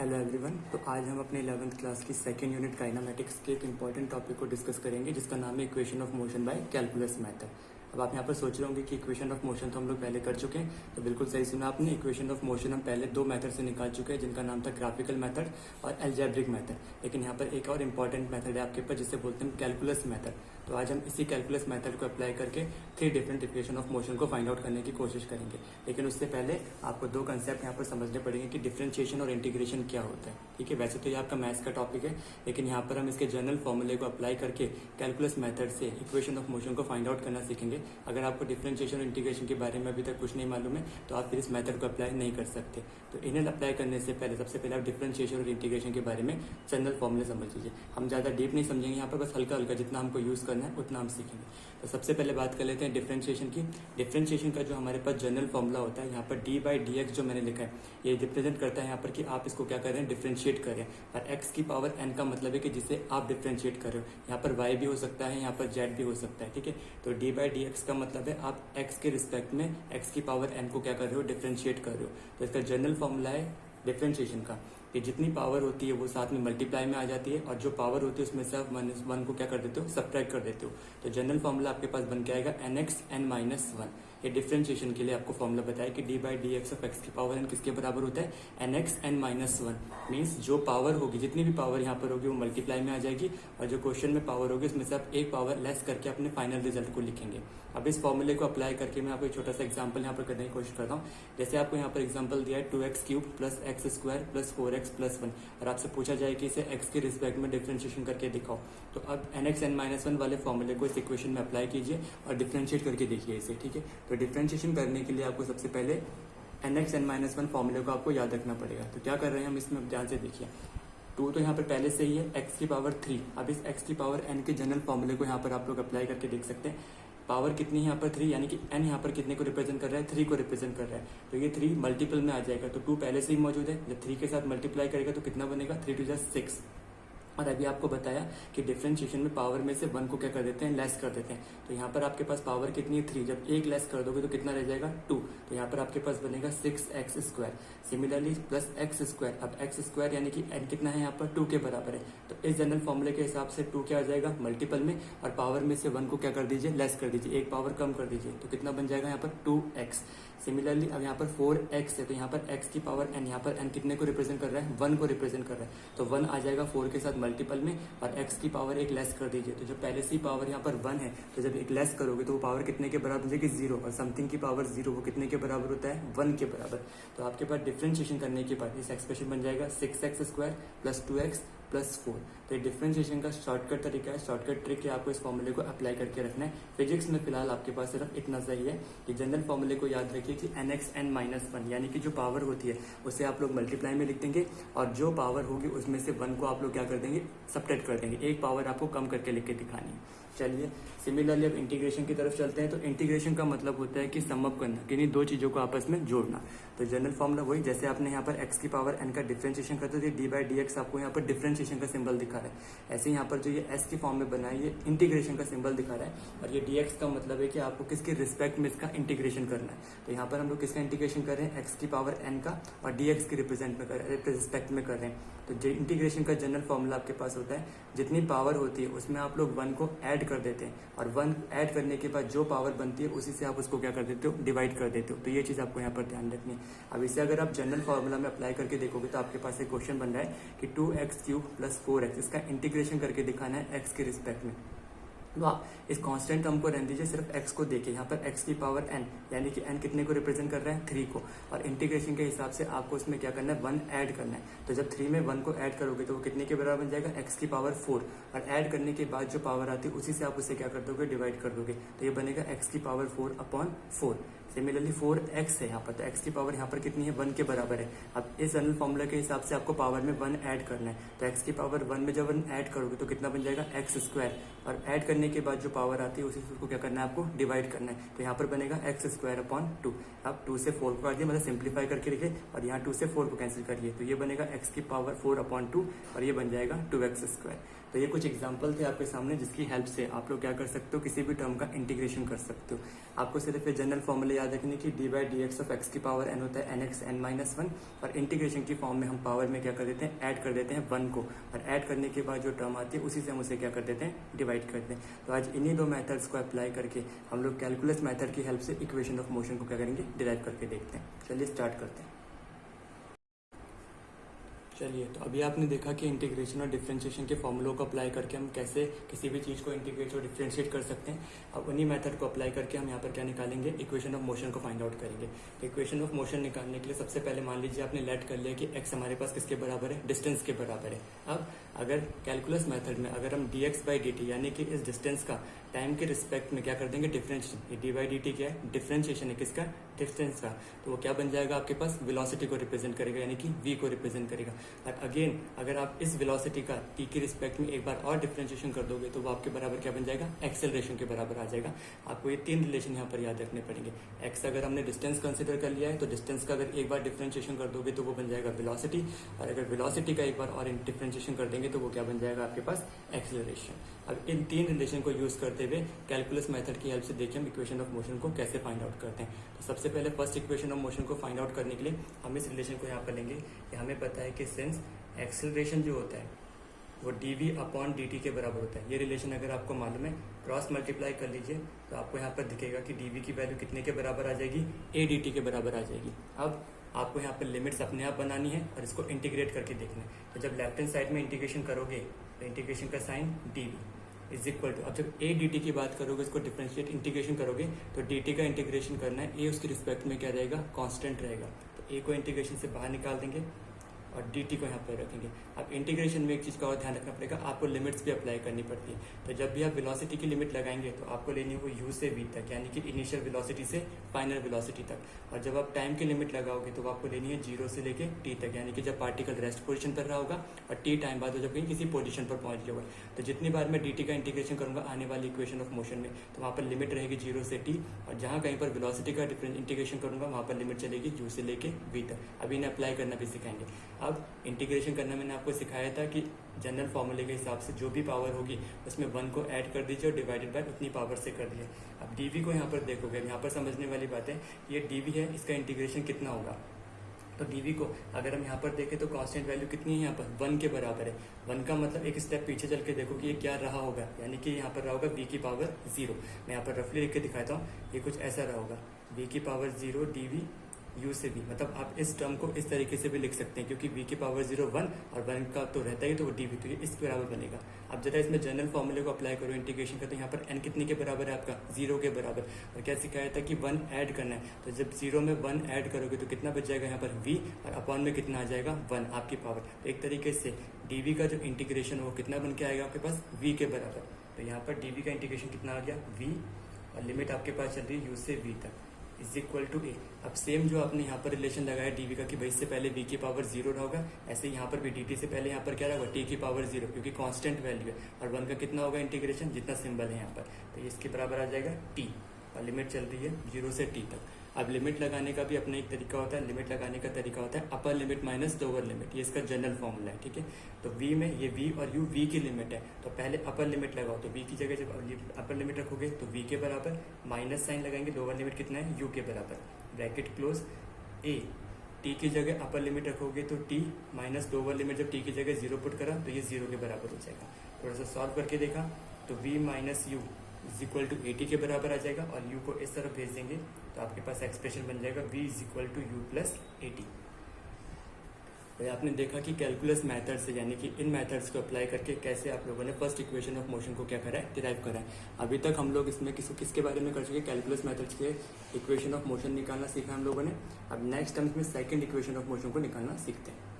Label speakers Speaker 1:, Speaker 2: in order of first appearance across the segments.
Speaker 1: Hello everyone. तो आज हम अपने 11th क्लास की सेकेंड यूनिट काइनेमेटिक्स के एक इंपॉर्टेंट टॉपिक को डिस्कस करेंगे जिसका नाम है equation of motion by calculus method. अब आप यहाँ पर सोच रहे होंगे कि इक्वेशन ऑफ मोशन तो हम लोग पहले कर चुके हैं, तो बिल्कुल सही सुना आपने। इक्वेशन ऑफ मोशन हम पहले दो मेथड से निकाल चुके हैं जिनका नाम था ग्राफिकल मेथड और एल्जेब्रिक मेथड। लेकिन यहाँ पर एक और इम्पॉर्टेंट मेथड है आपके पास जिसे बोलते हैं कैलकुलस मेथड। तो आज हम इसी कैलकुलस मेथड को अप्लाई करके 3 डिफरेंट इक्वेशन ऑफ मोशन को फाइंड आउट करने की कोशिश करेंगे। लेकिन उससे पहले आपको दो कंसेप्ट यहाँ पर समझने पड़ेंगे कि डिफरेंशिएशन और इंटीग्रेशन क्या होता है। ठीक है, वैसे तो ये आपका मैथ्स का टॉपिक है, लेकिन यहाँ पर हम इसके जनरल फॉर्मूले को अप्लाई करके कैलकुलस मेथड से इक्वेशन ऑफ मोशन को फाइंड आउट करना सीखेंगे। अगर आपको डिफरेंशिएशन और इंटीग्रेशन के बारे में अभी तक कुछ नहीं मालूम है तो आप फिर इस मेथड को अप्लाई नहीं कर सकते। तो इन्हें अप्लाई करने से पहले सबसे पहले आप डिफरेंशिएशन और इंटीग्रेशन के बारे में जनरल फॉर्मूले समझ लीजिए। हम ज़्यादा डीप नहीं समझेंगे यहाँ पर, बस हल्का हल्का जितना हमको यूज़ करना है उतना हम सीखेंगे। तो सबसे पहले बात कर लेते हैं डिफरेंशिएशन की। डिफरेंशिएशन का जो हमारे पास जनरल फॉर्मूला होता है, यहाँ पर डी बाई डी एक्स जो मैंने लिखा है ये रिप्रेजेंट करता है यहाँ पर कि आप इसको क्या कर रहे हैं, डिफरेंशिएट कर रहे हैं। और एक्स की पावर एन का मतलब है कि जिसे आप डिफरेंशिएट कर रहे हो। यहाँ पर वाई भी हो सकता है, यहाँ पर जेड भी हो सकता है। ठीक है, तो डी बाई डी एक्स का मतलब है आप एक्स के रिस्पेक्ट में एक्स की पावर एन को क्या कर रहे हो, डिफरेंशिएट कर रहे हो। तो इसका जनरल फॉर्मूला है डिफरेंशिएशन का कि जितनी पावर होती है वो साथ में मल्टीप्लाई में आ जाती है और जो पावर होती है उसमें से आप वन को क्या कर देते हो, सब्ट्रैक्ट कर देते हो। तो जनरल फॉर्मूला आपके पास बन के आएगा n x n minus one. ये डिफरेंशिएशन के लिए आपको फॉर्मूला बताया कि d by d x of x की पावर एन किसके बराबर होता है, n x n minus one. Means जो पावर होगी, जितनी भी पावर यहाँ पर होगी वो मल्टीप्लाई में आ जाएगी और जो क्वेश्चन में पावर होगी उसमें से आप एक पावर लेस करके अपने फाइनल रिजल्ट को लिखेंगे। अब इस फॉर्मूले को अप्लाई करके मैं आपको एक छोटा सा एग्जाम्पल यहाँ पर करने की कोशिश करता हूँ। जैसे आपको यहाँ पर एग्जाम्पल दिया है 2x cube plus x square plus 4x plus 1 और आपसे पूछा जाए कि इसे x के रिस्पेक्ट में डिफरेंशिएशन करके दिखाओ। तो अब n x n minus one वाले फॉर्मूले को इस इक्वेशन में अप्लाई कीजिए और डिफरेंशिएट करके देखिए इसे। ठीक है, तो डिफरेंशिएशन करने के लिए आपको सबसे पहले n x n minus one फॉर्मूले को आपको याद रखना पड़ेगा। तो क्या कर रहे हैं हम इसमें, ध्यान से देखिए। 2 तो यहाँ पर पहले से ही है, x की पावर 3। अब इस x की पावर n के जनरल फॉर्मूले को यहाँ पर आप लोग अप्लाई करके देख सकते हैं। पावर कितनी है यहाँ पर 3, यानी कि n यहाँ पर कितने को रिप्रेजेंट कर रहा है, 3 को रिप्रेजेंट कर रहा है। तो ये 3 मल्टीपल में आ जाएगा, तो 2 पहले से ही मौजूद है। जब 3 के साथ मल्टीप्लाई करेगा तो कितना बनेगा, 3 टू 6। और अभी आपको बताया कि डिफरेंशिएशन में पावर में से 1 को क्या कर देते हैं, लेस कर देते हैं। तो यहाँ पर आपके पास पावर कितनी है, 3। जब एक लेस कर दोगे तो कितना रह जाएगा, 2। तो यहाँ पर आपके पास बनेगा 6x square. Similarly plus x square. अब एक्स स्क्वायर यानी कि n कितना है यहाँ पर, 2 के बराबर है। तो इस जनरल फॉर्मूले के हिसाब से 2 क्या आ जाएगा, मल्टीपल में, और पावर में से 1 को क्या कर दीजिए, लेस कर दीजिए, एक पावर कम कर दीजिए। तो कितना बन जाएगा यहाँ पर, 2x। सिमिलरली अब यहाँ पर 4x है, तो यहाँ पर x की पावर n, यहाँ पर n कितने को रिप्रेजेंट कर रहा है, 1 को रिप्रेजेंट कर रहा है। तो 1 आ जाएगा 4 के साथ मल्टीपल में और x की पावर एक लेस कर दीजिए। तो जो पहले से ही पावर यहाँ पर 1 है, तो जब एक लेस करोगे तो वो पावर कितने के बराबर हो जाएगी, 0। और समथिंग की पावर 0 वो कितने के बराबर होता है, 1 के बराबर। तो आपके पास डिफरेंशिएशन करने के बाद इस एक्सप्रेशन बन जाएगा 6x square plus 2x plus 4। तो ये डिफरेंशिएशन का शॉर्टकट तरीका है, शॉर्टकट ट्रिक है, आपको इस फॉर्मूले को अप्लाई करके रखना है। फिजिक्स में फिलहाल आपके पास सिर्फ इतना सही है कि जनरल फॉर्मूले को याद रखिए कि n x n minus one, यानी कि जो पावर होती है उसे आप लोग मल्टीप्लाई में लिख देंगे और जो पावर होगी उसमें से 1 को आप लोग क्या कर देंगे, सब्ट्रैक्ट कर देंगे, एक पावर आपको कम करके लिख के दिखानी है। चलिए सिमिलरली अब इंटीग्रेशन की तरफ चलते हैं। तो इंटीग्रेशन का मतलब होता है कि सम अप करना, किन्हीं दो चीजों को आपस में जोड़ना। तो जनरल फॉर्मूला वही, जैसे आपने यहाँ पर x की पावर n का डिफरेंशिएशन करते थे, डी बाई डी एक्स आपको यहाँ पर डिफरेंशिएशन का सिंबल दिखा रहा है। ऐसे यहाँ पर जो ये s की फॉर्म में बना है ये इंटीग्रेशन का सिंबल दिखा रहा है और ये dx का मतलब है कि आपको किसके रिस्पेक्ट में इसका इंटीग्रेशन करना है। तो यहाँ पर हम लोग किसका इंटीग्रेशन कर रहे हैं, x की पावर n का, और dx के रिस्पेक्ट में कर रहे हैं। तो जो इंटीग्रेशन का जनरल फॉर्मूला आपके पास होता है, जितनी पावर होती है उसमें आप लोग 1 को ऐड कर देते हैं और 1 ऐड करने के बाद जो पावर बनती है उसी से आप उसको क्या कर देते हो, डिवाइड कर देते हो। तो ये चीज आपको यहाँ पर ध्यान रखनी है। अब इसे अगर आप जनरल फॉर्मूला में अप्लाई करके देखोगे तो आपके पास एक क्वेश्चन बन रहा है कि 2x क्यूब प्लस 4x, इसका इंटीग्रेशन करके दिखाना है x के रिस्पेक्ट में। तो आप इस कांस्टेंट टर्म को रहने दीजिए, सिर्फ x को देखिए। यहाँ पर x की पावर n, यानी कि n कितने को रिप्रेजेंट कर रहा है, 3 को, और इंटीग्रेशन के हिसाब से आपको उसमें क्या करना है, 1 ऐड करना है। तो जब 3 में 1 को ऐड करोगे तो वो कितने के बराबर बन जाएगा, x की पावर 4, और ऐड करने के बाद जो पावर आती है उसी से आप उसे क्या कर दोगे, डिवाइड कर दोगे। तो ये बनेगा x की पावर 4 अपॉन 4। सिमिलरली 4x है यहाँ पर, तो x की पावर यहाँ पर कितनी है, 1 के बराबर है। अब इस जनरल फॉर्मूला के हिसाब से आपको पावर में 1 ऐड करना है। तो x की पावर 1 में जब 1 ऐड करोगे तो कितना बन जाएगा, x स्क्वायर, और ऐड करने के बाद जो पावर आती है उसी से उसको क्या करना है, आपको डिवाइड करना है। तो यहाँ पर बनेगा x स्क्वायर अपॉन 2। अब 2 से 4 को काटिए, मतलब सिंप्लीफाई करके लिखे, और यहाँ 2 से 4 को कैंसिल करिए, तो ये बनेगा x की पावर 4 अपॉन 2 और ये बन जाएगा 2x स्क्वायर। तो ये कुछ एग्जाम्पल थे आपके सामने जिसकी हेल्प से आप लोग क्या कर सकते हो, किसी भी टर्म का इंटीग्रेशन कर सकते हो। आपको सिर्फ ये जनरल फॉर्मूले याद रखने की d by d x of x की पावर एन होता है n x n minus one, और इंटीग्रेशन की फॉर्म में हम पावर में क्या कर देते हैं, ऐड कर देते हैं वन को, और ऐड करने के बाद जो टर्म आती है उसी से हम उसे क्या कर देते हैं, डिवाइड करते हैं। तो आज इन्हीं दो मेथड्स को अप्लाई करके हम लोग कैलकुलस मेथड की हेल्प से इक्वेशन ऑफ मोशन को क्या करेंगे, डिराइव करके देखते हैं। चलिए स्टार्ट करते हैं। चलिए, तो अभी आपने देखा कि इंटीग्रेशन और डिफरेंशिएशन के फॉर्मूलों को अप्लाई करके हम कैसे किसी भी चीज़ को इंटीग्रेट और डिफरेंशिएट कर सकते हैं। अब उन्हीं मेथड को अप्लाई करके हम यहाँ पर क्या निकालेंगे, इक्वेशन ऑफ मोशन को फाइंड आउट करेंगे। तो इक्वेशन ऑफ मोशन निकालने के लिए सबसे पहले मान लीजिए आपने लेट कर लिया कि एक्स हमारे पास किसके बराबर है, डिस्टेंस के बराबर है। अब अगर कैलकुलस मेथड में अगर हम D x by D T यानी कि इस डिस्टेंस का टाइम के रिस्पेक्ट में क्या कर देंगे, differentiation, D by D T क्या है, डिफरेंशिएशन है किसका, डिस्टेंस का, तो वो क्या बन जाएगा आपके पास, वेलोसिटी को रिप्रेजेंट करेगा यानी कि v को रिप्रेजेंट करेगा। और अगेन अगर आप इस वेलोसिटी का t के रिस्पेक्ट में एक बार और डिफरेंशिएशन कर दोगे तो वो आपके बराबर क्या बन जाएगा, एक्सेलरेशन के बराबर आ जाएगा। आपको ये तीन रिलेशन यहाँ पर याद रखने पड़ेंगे। x अगर हमने डिस्टेंस कंसिडर कर लिया है तो डिस्टेंस का अगर एक बार डिफरेंशिएशन कर दोगे तो वो बन जाएगा वेलोसिटी, और अगर वेलोसिटी का एक बार और डिफरेंशिएशन कर देंगे तो वो क्या बन जाएगा आपके पास, एक्सेलरेशन। अब इन तीन रिलेशन को यूज करते हुए कैलकुलस मेथड की हेल्प से देखिए हम इक्वेशन ऑफ मोशन को कैसे फाइंड आउट करते हैं। तो सबसे पहले फर्स्ट इक्वेशन ऑफ मोशन को फाइंड आउट करने के लिए हम इस रिलेशन को यहाँ पर लेंगे कि हमें पता है कि सिंस एक्सेलरेशन जो होता है वो dv अपॉन dt के बराबर होता है। ये रिलेशन अगर आपको मालूम है, क्रॉस मल्टीप्लाई कर लीजिए तो आपको यहाँ पर दिखेगा कि dv की वैल्यू कितने के बराबर आ जाएगी, a dt के बराबर आ जाएगी। अब आपको यहाँ पर लिमिट्स अपने आप बनानी है और इसको इंटीग्रेट करके देखना है। तो जब लेफ्ट हैंड साइड में इंटीग्रेशन करोगे तो इंटीग्रेशन का sign dv is equal to, अब जब a dt की बात करोगे, इसको डिफरेंशिएट इंटीग्रेशन करोगे तो dt का इंटीग्रेशन करना है, a उसके रिस्पेक्ट में क्या रहेगा, कांस्टेंट रहेगा। तो a को इंटीग्रेशन से बाहर निकाल देंगे और dt को यहाँ पर रखेंगे। अब इंटीग्रेशन में एक चीज़ का और ध्यान रखना पड़ेगा, आपको लिमिट्स भी अप्लाई करनी पड़ती है। तो जब भी आप वेलोसिटी की लिमिट लगाएंगे तो आपको लेनी है वो u से v तक, यानी कि इनिशियल वेलोसिटी से फाइनल वेलोसिटी तक। और जब आप टाइम की लिमिट लगाओगे तो आपको लेनी है 0 से लेके t तक, यानी कि जब पार्टिकल रेस्ट पोजीशन पर रहा होगा और t टाइम बाद जब कहीं किसी पोजीशन पर पहुंच गया होगा। तो जितनी बार मैं dt का इंटीग्रेशन करूंगा आने वाली इक्वेशन ऑफ मोशन में, तो वहाँ पर लिमिट रहेगी 0 से t, और जहाँ कहीं पर वेलोसिटी का इंटीग्रेशन करूंगा वहाँ पर लिमिट चलेगी u से लेके v तक। अभी इन्हें अप्लाई करना भी सिखाएंगे। अब इंटीग्रेशन करना मैंने आपको सिखाया था कि जनरल फॉर्मूले के हिसाब से जो भी पावर होगी उसमें 1 को ऐड कर दीजिए और डिवाइडेड बाय उतनी पावर से कर दिए। अब dv को यहाँ पर देखोगे, यहाँ पर समझने वाली बात है, ये dv है, इसका इंटीग्रेशन कितना होगा। तो dv को अगर हम यहाँ पर देखें तो कांस्टेंट वैल्यू कितनी है, यहाँ पर 1 के बराबर है। 1 का मतलब एक स्टेप पीछे चल के देखो कि ये क्या रहा होगा, यानी कि यहाँ पर रहा होगा v की पावर 0। मैं यहाँ पर रफली लिख के दिखाता हूँ, ये कुछ ऐसा रहा होगा, v की पावर 0 dv u से v, मतलब आप इस टर्म को इस तरीके से भी लिख सकते हैं क्योंकि v की पावर 0 1 और 1 का तो रहता ही, तो वो dv, तो ये इस बराबर बनेगा। अब जरा इसमें जनरल फॉर्मूले को अप्लाई करो इंटीग्रेशन का, तो यहाँ पर n कितने के बराबर है आपका, 0 के बराबर। और क्या सिखाया था कि 1 ऐड करना है, तो जब 0 में 1 ऐड करोगे तो कितना बच जाएगा यहाँ पर v, और अपॉन में कितना आ जाएगा 1 आपकी पावर। तो एक तरीके से dv का जो इंटीग्रेशन हो कितना बन के आएगा आपके पास, v के बराबर। तो यहाँ पर dv का इंटीग्रेशन कितना आ गया, v, और लिमिट आपके पास चल रही है u से v तक इज इक्वल टू ए। अब सेम जो आपने यहाँ पर रिलेशन लगाया dv का कि भाई इससे पहले v की पावर 0 रहा होगा, ऐसे यहाँ पर भी dt से पहले यहाँ पर क्या रहेगा, t की पावर 0, क्योंकि कांस्टेंट वैल्यू है, और 1 का कितना होगा इंटीग्रेशन, जितना सिंबल है यहाँ पर, तो इसके बराबर आ जाएगा t, और लिमिट चल रही है 0 से t तक। अब लिमिट लगाने का भी अपना एक तरीका होता है, लिमिट लगाने का तरीका होता है upper limit minus lower limit, ये इसका जनरल फॉर्मूला है, ठीक है। तो v में ये v और u v की लिमिट है, तो पहले अपर लिमिट लगाओ, तो v की जगह जब अपर लिमिट रखोगे तो v के बराबर, माइनस साइन लगाएंगे, लोअर लिमिट कितना है, u के बराबर, ब्रैकेट क्लोज, a, t की जगह अपर लिमिट रखोगे तो t माइनस लोअर लिमिट, जब t की जगह 0 पुट करा तो ये 0 के बराबर हो जाएगा। थोड़ा सा सॉल्व करके देखा तो v minus u is equal to 80 के बराबर आ जाएगा, और u को इस तरफ भेज देंगे तो आपके पास एक्सप्रेशन बन जाएगा v is equal to u plus 80। तो आपने देखा कि कैलकुलस मेथड से, यानी कि इन मेथड्स को अप्लाई करके कैसे आप लोगों ने फर्स्ट इक्वेशन ऑफ मोशन को क्या करा है, डिराइव करा है। अभी तक हम लोग इसमें किसके बारे में कर चुके हैं, कैलकुलस मेथड्स के इक्वेशन ऑफ मोशन निकालना सीखा हम लोगों ने। अब नेक्स्ट हम इसमें सेकंड इक्वेशन ऑफ मोशन को निकालना सीखते हैं।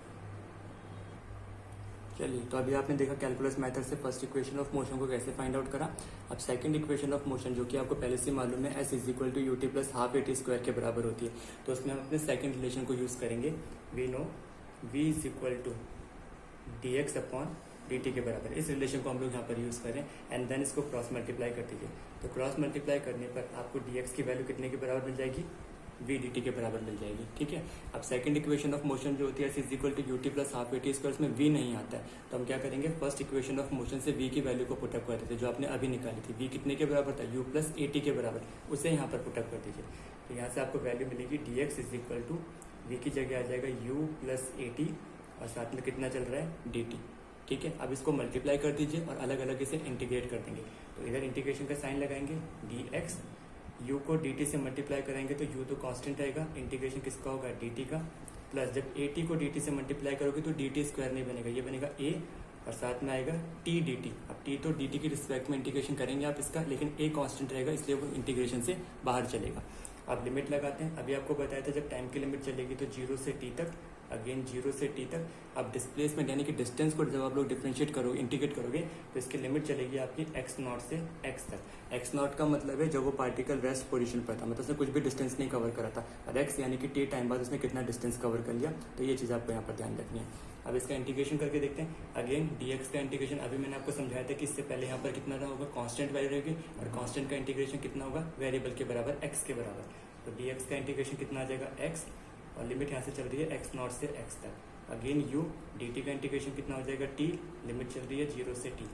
Speaker 1: चलिए, तो अभी आपने देखा कैलकुलस मेथड से फर्स्ट इक्वेशन ऑफ मोशन को कैसे फाइंड आउट करा। अब सेकंड इक्वेशन ऑफ मोशन जो कि आपको पहले से मालूम है, s is equal to u t plus half a t square के बराबर होती है। तो उसमें हम अपने सेकंड रिलेशन को यूज करेंगे, we know v is equal to d x upon d t के बराबर। इस रिलेशन को हम लोग यहाँ पर यूज करें एंड देन इसको क्रॉस मल्टीप्लाई कर दीजिए। तो क्रॉस मल्टीप्लाई करने पर आपको डी एक्स की वैल्यू कितने के बराबर मिल जाएगी, वी डी टी के बराबर मिल जाएगी। ठीक है, अब सेकंड इक्वेशन ऑफ मोशन जो होती है is equal to u t plus half a t square, इसमें वी नहीं आता है तो हम क्या करेंगे, फर्स्ट इक्वेशन ऑफ मोशन से वी की वैल्यू को पुटअप कर देते, जो आपने अभी निकाली थी। वी कितने के बराबर था, यू प्लस ए टी के बराबर, उसे यहाँ पर पुटअप कर दीजिए। तो यहाँ से आपको वैल्यू मिलेगी d x is equal to v की जगह आ जाएगा यू प्लस ए टी और साथ में कितना चल रहा है डी टी। ठीक है, अब इसको मल्टीप्लाई कर दीजिए और अलग अलग इसे इंटीग्रेट कर देंगे। तो इधर इंटीग्रेशन का साइन लगाएंगे, डी एक्स यू को डी टी से मल्टीप्लाई करेंगे तो यू तो कांस्टेंट रहेगा, इंटीग्रेशन किसका होगा डी टी का, प्लस जब ए टी को डी टी से मल्टीप्लाई करोगे तो डी टी स्क्वायर नहीं बनेगा, ये बनेगा ए और साथ में आएगा टी डी टी। अब टी तो डी टी की रिस्पेक्ट में इंटीग्रेशन करेंगे आप इसका, लेकिन ए कांस्टेंट रहेगा इसलिए वो इंटीग्रेशन से बाहर चलेगा। अब लिमिट लगाते हैं, अभी आपको बताया था जब टाइम की लिमिट चलेगी तो 0 से टी तक, अगेन 0 से टी तक। अब डिस्प्लेसमेंट यानी कि डिस्टेंस को जब आप लोग डिफरेंशिएट करोगे, इंटीग्रेट करोगे तो इसकी लिमिट चलेगी आपकी x नॉट से x तक। x नॉट का मतलब है जब वो पार्टिकल रेस्ट पोजीशन पर था, मतलब उसने कुछ भी डिस्टेंस नहीं कवर करा था, और x यानी कि t टाइम बाद उसने कितना डिस्टेंस कवर कर लिया, तो ये चीज़ आपको यहाँ पर ध्यान रखनी है। अब इसका इंटीग्रेशन करके देखते हैं, अगेन dx का इंटीग्रेशन अभी मैंने आपको समझाया था कि इससे पहले यहाँ पर कितना होगा, कांस्टेंट वैल्यू रहेगी, और कांस्टेंट का इंटीग्रेशन कितना होगा, वेरिएबल के बराबर x के बराबर। तो dx का इंटीग्रेशन कितना आ जाएगा x, और लिमिट यहाँ से चल रही है x नॉट से x तक। अगेन u dt का इंटीग्रेशन कितना हो जाएगा t, लिमिट चल रही है 0 से t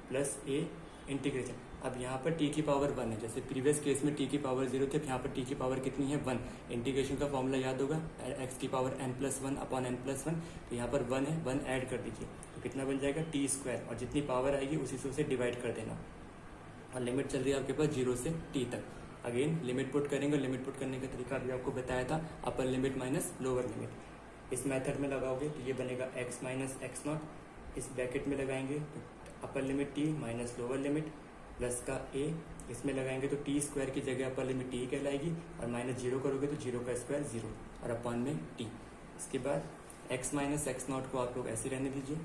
Speaker 1: प्लस a इंटीग्रेशन। अब यहाँ पर t की पावर 1 है, जैसे प्रीवियस केस में t की पावर 0 थी, अब यहाँ पर t की पावर कितनी है 1। इंटीग्रेशन का फॉर्मूला याद होगा, x की पावर n+1 अपॉन n+1, तो यहाँ पर 1 है, 1 ऐड कर दीजिए तो कितना बन जाएगा t स्क्वायर, और जितनी पावर आएगी उसी से उसे डिवाइड कर देना। और लिमिट चल रही है आपके पास 0 से t तक। अगेन लिमिट पुट करेंगे, लिमिट पुट करने का तरीका भी आपको बताया था, upper limit minus lower limit. इस मेथड में लगाओगे तो ये बनेगा x माइनस एक्स नॉट, इस ब्रैकेट में लगाएंगे तो upper limit t minus lower limit plus का a, इसमें लगाएंगे तो t स्क्वायर की जगह अपर लिमिट t कहलाएगी, और माइनस 0 करोगे तो 0 का स्क्वायर 0 और अपॉन में t। इसके बाद x माइनस एक्स नॉट को आप लोग ऐसे रहने दीजिए,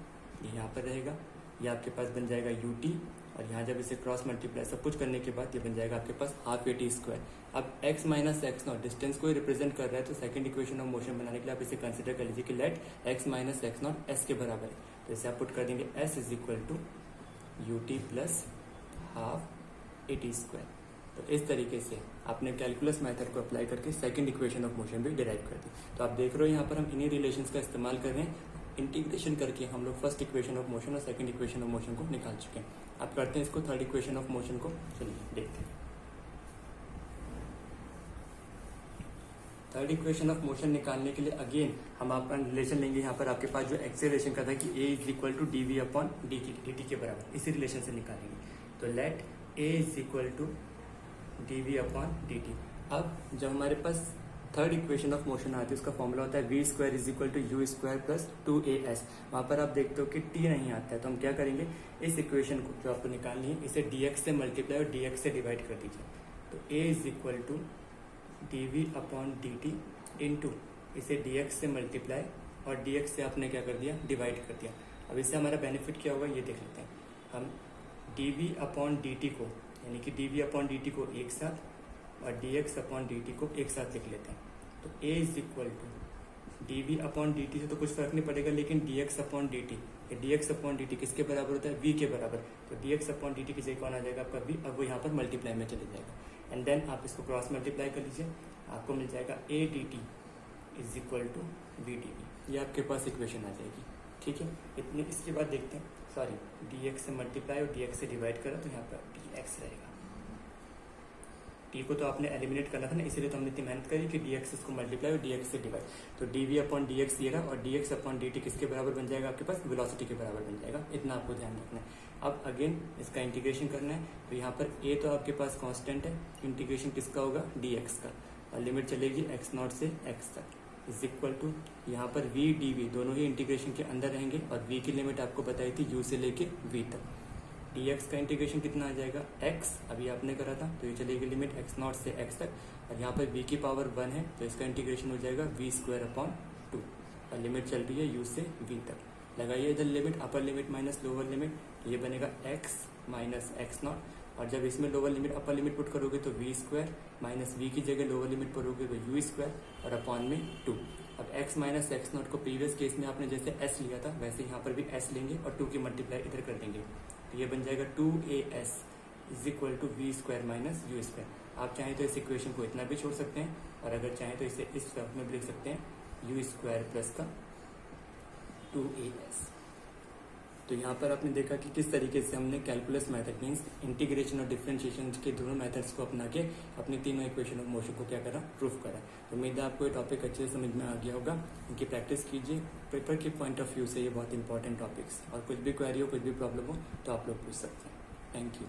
Speaker 1: ये यहाँ पर रहेगा, ये आपके पास बन जाएगा ut, और यहाँ जब इसे क्रॉस मल्टीप्लाई सब कुछ करने के बाद ये बन जाएगा आपके पास हाफ ए टी स्क्वायर। अब x minus x not distance को रिप्रेजेंट कर रहा है, तो सेकंड इक्वेशन ऑफ मोशन बनाने के लिए आप इसे कंसिडर कर लीजिए कि let x minus x not s के बराबर है, तो इसे आप पुट कर देंगे s is equal to u t plus half a t square. तो इस तरीके से आपने कैलकुलस मेथड को अप्लाई करके सेकंड इक्वेशन ऑफ मोशन भी डिराइव कर दी। तो आप देख रहे हो यहाँ पर हम इन्हीं रिलेशंस का इस्तेमाल कर रहे हैं, इंटीग्रेशन करके हम लोग फर्स्ट इक्वेशन ऑफ मोशन और सेकंड इक्वेशन ऑफ मोशन को निकाल चुके हैं। अब करते हैं इसको थर्ड इक्वेशन ऑफ मोशन को, चलिए देखते हैं। थर्ड इक्वेशन ऑफ मोशन निकालने के लिए अगेन हम आपका रिलेशन लेंगे, यहाँ पर आपके पास जो एक्सेलरेशन का था कि a is equal to d v upon d t के बराबर, इसी रिलेशन से निकालेंगे। तो let a is equal to d v upon d t. अब जब हमारे पास थर्ड इक्वेशन ऑफ मोशन आती है उसका फॉर्मूला होता है v square is equal to u square plus 2as। वहाँ पर आप देखते हो कि t नहीं आता है, तो हम क्या करेंगे, इस इक्वेशन को जो आपको निकालनी है इसे dx से मल्टीप्लाई और dx से डिवाइड कर दीजिए। तो a is equal to d v upon d t into इसे dx से मल्टीप्लाई और dx से आपने क्या कर दिया, डिवाइड कर दिया। अब इससे हमारा बेनिफिट क्या होगा ये देख लेते हैं। हम d v upon d t को यानी कि d v upon d t को एक साथ और dx अपॉन डी टी को एक साथ लिख लेते हैं। तो a is equal to d v upon d t से तो कुछ फर्क नहीं पड़ेगा, लेकिन dx upon d t, dx upon d t किसके बराबर होता है, v के बराबर। तो dx अपॉन डी टी की जगह कौन आ जाएगा आपका v, अब वो यहाँ पर मल्टीप्लाई में चले जाएगा। एंड देन आप इसको क्रॉस मल्टीप्लाई कर लीजिए, आपको मिल जाएगा a d t is equal to v d v, ये आपके पास इक्वेशन आ जाएगी। ठीक है, इतने इसके बाद देखते हैं, सॉरी dx से मल्टीप्लाई और dx से डिवाइड करा तो यहाँ पर dx रहेगा। t को तो आपने एलिमिनेट करना था ना, इसीलिए तो हमने इतनी मेहनत करी कि dx इसको मल्टीप्लाई और dx से डिवाइड। तो dv अपॉन dx ये रहा, और dx अपॉन dt किसके बराबर बन जाएगा आपके पास, वेलोसिटी के बराबर बन जाएगा। इतना आपको ध्यान रखना है। अब अगेन इसका इंटीग्रेशन करना है, तो यहाँ पर a तो आपके पास कांस्टेंट है, इंटीग्रेशन किसका होगा, dx का, और लिमिट चलेगी x नॉट से x तक इज इक्वल टू यहाँ पर v dv दोनों ही इंटीग्रेशन के अंदर रहेंगे, और v की लिमिट आपको बताई थी u से लेके v तक। dx का इंटीग्रेशन कितना आ जाएगा, x अभी आपने करा था, तो ये चलेगी लिमिट x नॉट से x तक, और यहाँ पर v की पावर 1 है तो इसका इंटीग्रेशन हो जाएगा v स्क्वायर अपॉन 2, और लिमिट चल रही है u से v तक। लगाइए इधर limit, upper limit minus lower limit, तो ये बनेगा x माइनस एक्स नॉट, और जब इसमें lower limit upper limit put करोगे तो v स्क्वायर माइनस v की जगह लोअर लिमिट पुटोगे तो u स्क्वायर और अपॉन में 2। अब x माइनस एक्स नॉट को प्रीवियस केस में आपने जैसे s लिया था वैसे यहाँ पर भी s लेंगे और 2 की मल्टीप्लाई इधर कर देंगे, तो ये बन जाएगा 2as is equal to v square minus u square. आप चाहें तो इस इक्वेशन को इतना भी छोड़ सकते हैं, और अगर चाहें तो इसे इस फॉर्म में भी लिख सकते हैं यू स्क्वायर प्लस का 2as। तो यहाँ पर आपने देखा कि किस तरीके से हमने कैलकुलस मेथड मीन्स इंटीग्रेशन और डिफरेंशिएशन के दोनों मेथड्स को अपना के अपनी तीनों इक्वेशन ऑफ मोशन को क्या करा, प्रूफ करा। तो उम्मीद है आपको ये टॉपिक अच्छे से समझ में आ गया होगा। इनकी प्रैक्टिस कीजिए, पेपर के पॉइंट ऑफ व्यू से ये बहुत इंपॉर्टेंट टॉपिक्स, और कुछ भी क्वेरी हो, कुछ भी प्रॉब्लम हो तो आप लोग पूछ सकते हैं। Thank you.